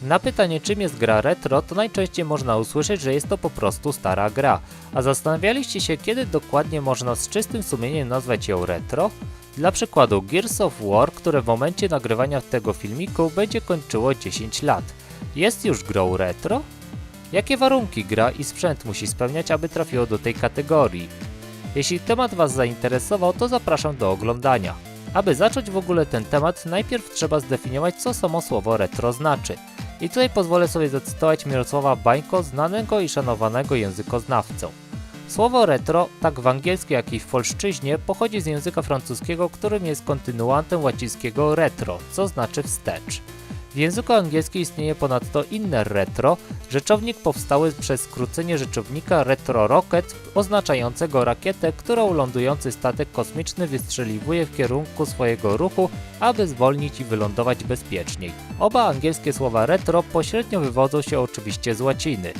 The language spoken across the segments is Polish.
Na pytanie, czym jest gra retro, to najczęściej można usłyszeć, że jest to po prostu stara gra. A zastanawialiście się, kiedy dokładnie można z czystym sumieniem nazwać ją retro? Dla przykładu Gears of War, które w momencie nagrywania tego filmiku będzie kończyło 10 lat. Jest już grą retro? Jakie warunki gra i sprzęt musi spełniać, aby trafiło do tej kategorii? Jeśli temat Was zainteresował, to zapraszam do oglądania. Aby zacząć w ogóle ten temat, najpierw trzeba zdefiniować, co samo słowo retro znaczy. I tutaj pozwolę sobie zacytować Mirosława Bańko, znanego i szanowanego językoznawcę. Słowo retro, tak w angielskiej jak i w polszczyźnie, pochodzi z języka francuskiego, którym jest kontynuantem łacińskiego retro, co znaczy wstecz. W języku angielskim istnieje ponadto inne retro, rzeczownik powstały przez skrócenie rzeczownika retro rocket, oznaczającego rakietę, którą lądujący statek kosmiczny wystrzeliwuje w kierunku swojego ruchu, aby zwolnić i wylądować bezpieczniej. Oba angielskie słowa retro pośrednio wywodzą się oczywiście z łaciny.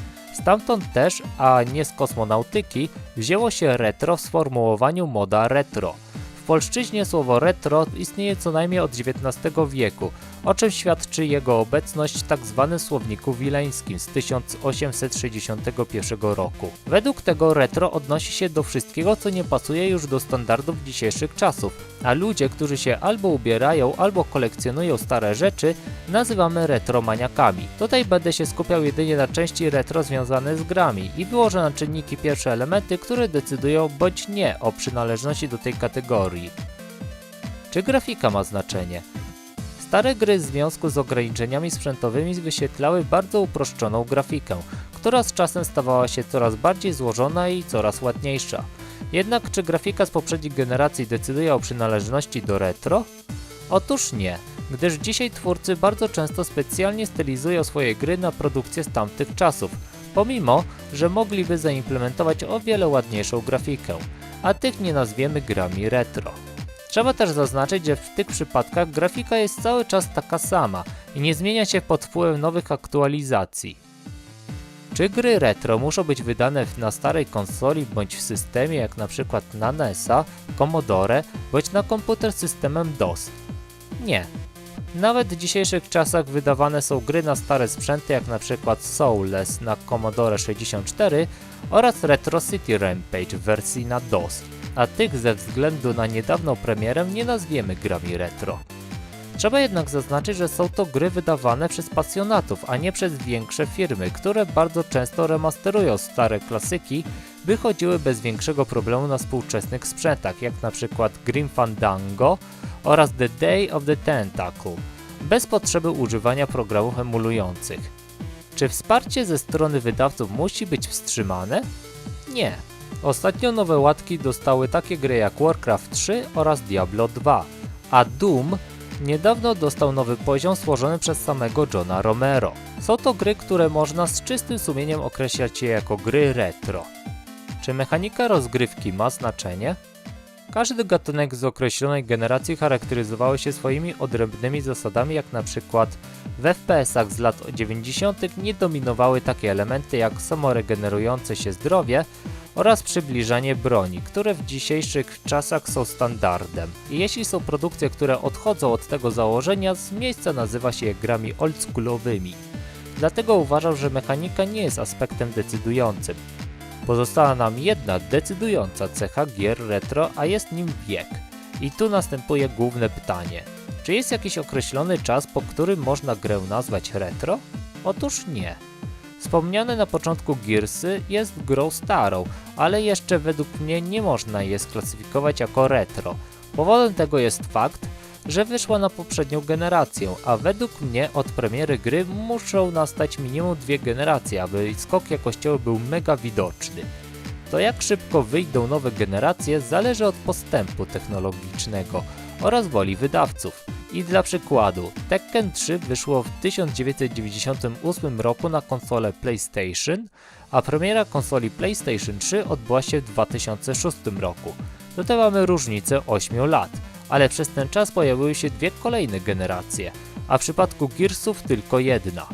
Stamtąd też, a nie z kosmonautyki, wzięło się retro w sformułowaniu moda retro. W polszczyźnie słowo retro istnieje co najmniej od XIX wieku, o czym świadczy jego obecność w tzw. słowniku wileńskim z 1861 roku. Według tego retro odnosi się do wszystkiego, co nie pasuje już do standardów dzisiejszych czasów, a ludzie, którzy się albo ubierają, albo kolekcjonują stare rzeczy, nazywamy retromaniakami. Tutaj będę się skupiał jedynie na części retro związane z grami i wyłożę na czynniki pierwsze elementy, które decydują bądź nie o przynależności do tej kategorii. Czy grafika ma znaczenie? Stare gry w związku z ograniczeniami sprzętowymi wyświetlały bardzo uproszczoną grafikę, która z czasem stawała się coraz bardziej złożona i coraz ładniejsza. Jednak czy grafika z poprzednich generacji decyduje o przynależności do retro? Otóż nie, gdyż dzisiaj twórcy bardzo często specjalnie stylizują swoje gry na produkcje z tamtych czasów, pomimo że mogliby zaimplementować o wiele ładniejszą grafikę, a tych nie nazwiemy grami retro. Trzeba też zaznaczyć, że w tych przypadkach grafika jest cały czas taka sama i nie zmienia się pod wpływem nowych aktualizacji. Czy gry retro muszą być wydane na starej konsoli bądź w systemie jak np. na NES-a, Commodore bądź na komputer z systemem DOS? Nie. Nawet w dzisiejszych czasach wydawane są gry na stare sprzęty jak np. Soulless na Commodore 64 oraz Retro City Rampage w wersji na DOS, a tych ze względu na niedawną premierę nie nazwiemy grami retro. Trzeba jednak zaznaczyć, że są to gry wydawane przez pasjonatów, a nie przez większe firmy, które bardzo często remasterują stare klasyki, by chodziły bez większego problemu na współczesnych sprzętach, jak np. Grim Fandango oraz The Day of the Tentacle, bez potrzeby używania programów emulujących. Czy wsparcie ze strony wydawców musi być wstrzymane? Nie. Ostatnio nowe łatki dostały takie gry jak Warcraft 3 oraz Diablo 2, a Doom niedawno dostał nowy poziom stworzony przez samego Johna Romero. Są to gry, które można z czystym sumieniem określać je jako gry retro. Czy mechanika rozgrywki ma znaczenie? Każdy gatunek z określonej generacji charakteryzował się swoimi odrębnymi zasadami, jak na przykład w FPS-ach z lat 90. nie dominowały takie elementy jak samoregenerujące się zdrowie oraz przybliżanie broni, które w dzisiejszych czasach są standardem. I jeśli są produkcje, które odchodzą od tego założenia, z miejsca nazywa się je grami oldschoolowymi. Dlatego uważam, że mechanika nie jest aspektem decydującym. Pozostała nam jedna decydująca cecha gier retro, a jest nim wiek. I tu następuje główne pytanie. Czy jest jakiś określony czas, po którym można grę nazwać retro? Otóż nie. Wspomniane na początku Gearsy jest grą starą, ale jeszcze według mnie nie można je sklasyfikować jako retro. Powodem tego jest fakt, że wyszła na poprzednią generację, a według mnie od premiery gry muszą nastać minimum 2 generacje, aby skok jakościowy był mega widoczny. To jak szybko wyjdą nowe generacje zależy od postępu technologicznego oraz woli wydawców. I dla przykładu, Tekken 3 wyszło w 1998 roku na konsolę PlayStation, a premiera konsoli PlayStation 3 odbyła się w 2006 roku. Tutaj mamy różnicę 8 lat, ale przez ten czas pojawiły się 2 kolejne generacje, a w przypadku Gearsów tylko jedna.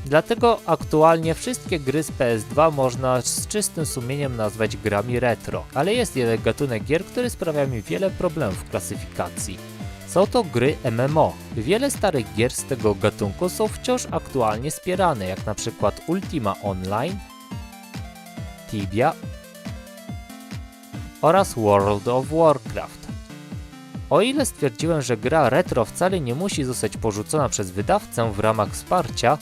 Dlatego aktualnie wszystkie gry z PS2 można z czystym sumieniem nazwać grami retro, ale jest jeden gatunek gier, który sprawia mi wiele problemów w klasyfikacji. Są to gry MMO. Wiele starych gier z tego gatunku są wciąż aktualnie wspierane, jak na przykład Ultima Online, Tibia oraz World of Warcraft. O ile stwierdziłem, że gra retro wcale nie musi zostać porzucona przez wydawcę w ramach wsparcia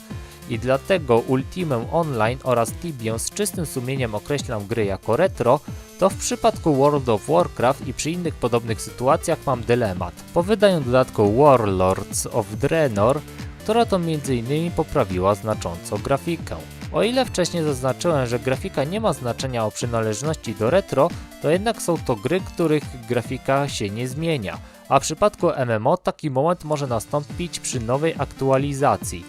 i dlatego Ultimę Online oraz Tibię z czystym sumieniem określam gry jako retro, to w przypadku World of Warcraft i przy innych podobnych sytuacjach mam dylemat. Po wydaniu dodatku Warlords of Draenor, która to m.in. poprawiła znacząco grafikę. O ile wcześniej zaznaczyłem, że grafika nie ma znaczenia o przynależności do retro, to jednak są to gry, których grafika się nie zmienia, a w przypadku MMO taki moment może nastąpić przy nowej aktualizacji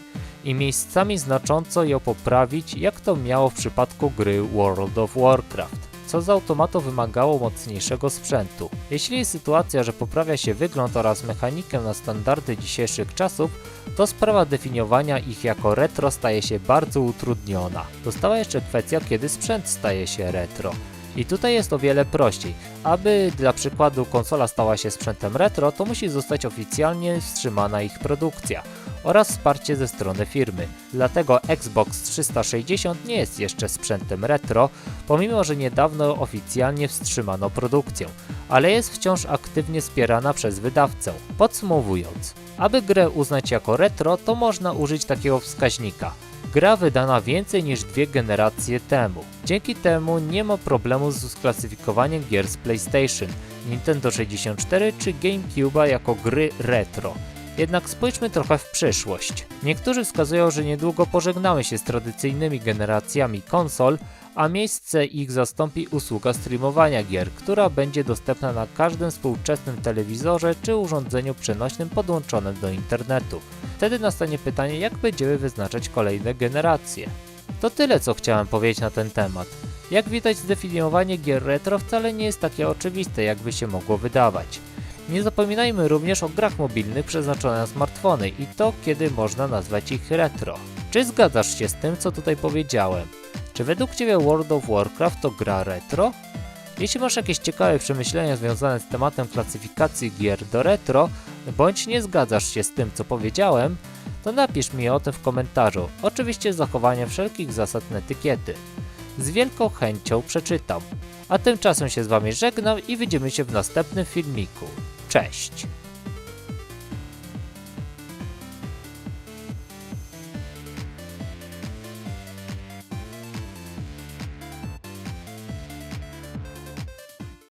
i miejscami znacząco ją poprawić, jak to miało w przypadku gry World of Warcraft, co z automatu wymagało mocniejszego sprzętu. Jeśli jest sytuacja, że poprawia się wygląd oraz mechanikę na standardy dzisiejszych czasów, to sprawa definiowania ich jako retro staje się bardzo utrudniona. Została jeszcze kwestia, kiedy sprzęt staje się retro. I tutaj jest o wiele prościej. Aby dla przykładu konsola stała się sprzętem retro, to musi zostać oficjalnie wstrzymana ich produkcja oraz wsparcie ze strony firmy. Dlatego Xbox 360 nie jest jeszcze sprzętem retro, pomimo że niedawno oficjalnie wstrzymano produkcję, ale jest wciąż aktywnie wspierana przez wydawcę. Podsumowując, aby grę uznać jako retro, to można użyć takiego wskaźnika. Gra wydana więcej niż 2 generacje temu. Dzięki temu nie ma problemu z sklasyfikowaniem gier z PlayStation, Nintendo 64 czy GameCube'a jako gry retro. Jednak spójrzmy trochę w przyszłość. Niektórzy wskazują, że niedługo pożegnamy się z tradycyjnymi generacjami konsol, a miejsce ich zastąpi usługa streamowania gier, która będzie dostępna na każdym współczesnym telewizorze czy urządzeniu przenośnym podłączonym do internetu. Wtedy nastanie pytanie, jak będziemy wyznaczać kolejne generacje. To tyle, co chciałem powiedzieć na ten temat. Jak widać, zdefiniowanie gier retro wcale nie jest takie oczywiste, jakby się mogło wydawać. Nie zapominajmy również o grach mobilnych przeznaczonych na smartfony i to, kiedy można nazwać ich retro. Czy zgadzasz się z tym, co tutaj powiedziałem? Czy według Ciebie World of Warcraft to gra retro? Jeśli masz jakieś ciekawe przemyślenia związane z tematem klasyfikacji gier do retro, bądź nie zgadzasz się z tym, co powiedziałem, to napisz mi o tym w komentarzu, oczywiście z zachowaniem wszelkich zasad etykiety. Z wielką chęcią przeczytam. A tymczasem się z Wami żegnam i widzimy się w następnym filmiku. Cześć!